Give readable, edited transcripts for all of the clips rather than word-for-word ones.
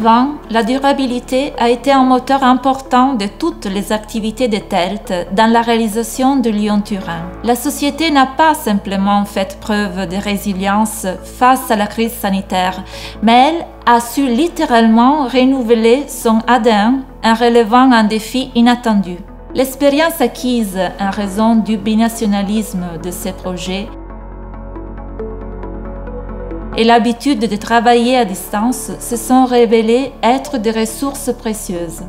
2020, la durabilité a été un moteur important de toutes les activités de TELT dans la réalisation de Lyon-Turin. La société n'a pas simplement fait preuve de résilience face à la crise sanitaire, mais elle a su littéralement renouveler son ADN en relevant un défi inattendu. L'expérience acquise en raison du binationalisme de ces projets et l'habitude de travailler à distance se sont révélées être des ressources précieuses.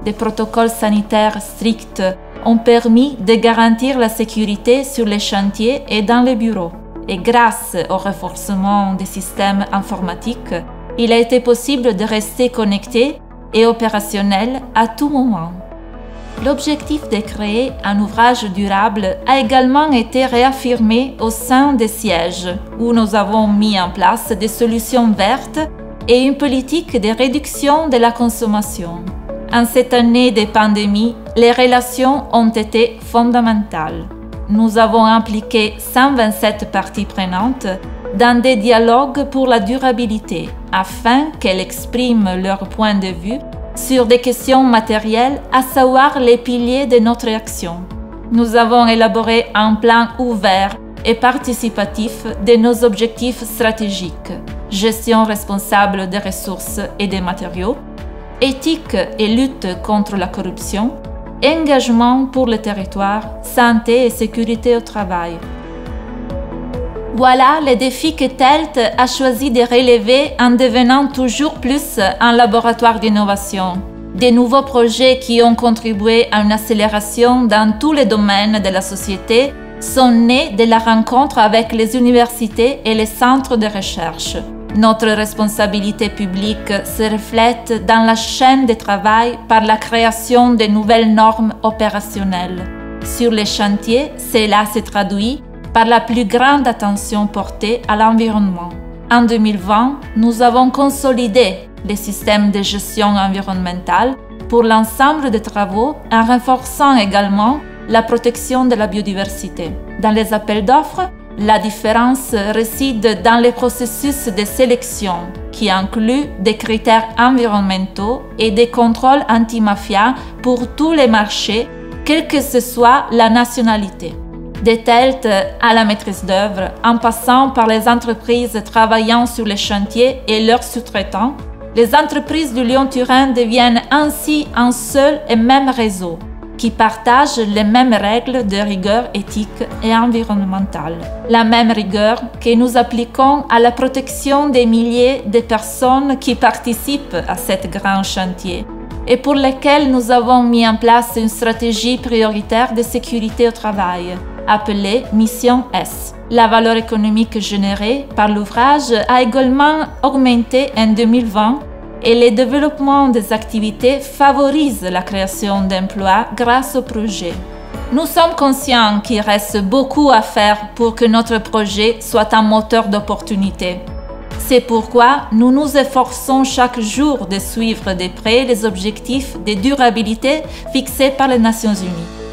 Des protocoles sanitaires stricts ont permis de garantir la sécurité sur les chantiers et dans les bureaux. Et grâce au renforcement des systèmes informatiques, il a été possible de rester connecté et opérationnel à tout moment. L'objectif de créer un ouvrage durable a également été réaffirmé au sein des sièges, où nous avons mis en place des solutions vertes et une politique de réduction de la consommation. En cette année de pandémie, les relations ont été fondamentales. Nous avons impliqué 127 parties prenantes dans des dialogues pour la durabilité, afin qu'elles expriment leur point de vue sur des questions matérielles, à savoir les piliers de notre action. Nous avons élaboré un plan ouvert et participatif de nos objectifs stratégiques: gestion responsable des ressources et des matériaux, éthique et lutte contre la corruption, engagement pour le territoire, santé et sécurité au travail. Voilà les défis que TELT a choisi de relever en devenant toujours plus un laboratoire d'innovation. Des nouveaux projets qui ont contribué à une accélération dans tous les domaines de la société sont nés de la rencontre avec les universités et les centres de recherche. Notre responsabilité publique se reflète dans la chaîne de travail par la création de nouvelles normes opérationnelles. Sur les chantiers, cela se traduit par la plus grande attention portée à l'environnement. En 2020, nous avons consolidé les systèmes de gestion environnementale pour l'ensemble des travaux en renforçant également la protection de la biodiversité. Dans les appels d'offres, la différence réside dans les processus de sélection qui incluent des critères environnementaux et des contrôles anti-mafia pour tous les marchés, quelle que ce soit la nationalité. De TELT à la maîtrise d'œuvre, en passant par les entreprises travaillant sur les chantiers et leurs sous-traitants, les entreprises du Lyon-Turin deviennent ainsi un seul et même réseau qui partage les mêmes règles de rigueur éthique et environnementale. La même rigueur que nous appliquons à la protection des milliers de personnes qui participent à cet grand chantier et pour lesquelles nous avons mis en place une stratégie prioritaire de sécurité au travail, appelée Mission S. La valeur économique générée par l'ouvrage a également augmenté en 2020 et le développement des activités favorise la création d'emplois grâce au projet. Nous sommes conscients qu'il reste beaucoup à faire pour que notre projet soit un moteur d'opportunité. C'est pourquoi nous nous efforçons chaque jour de suivre de près les objectifs de durabilité fixés par les Nations Unies.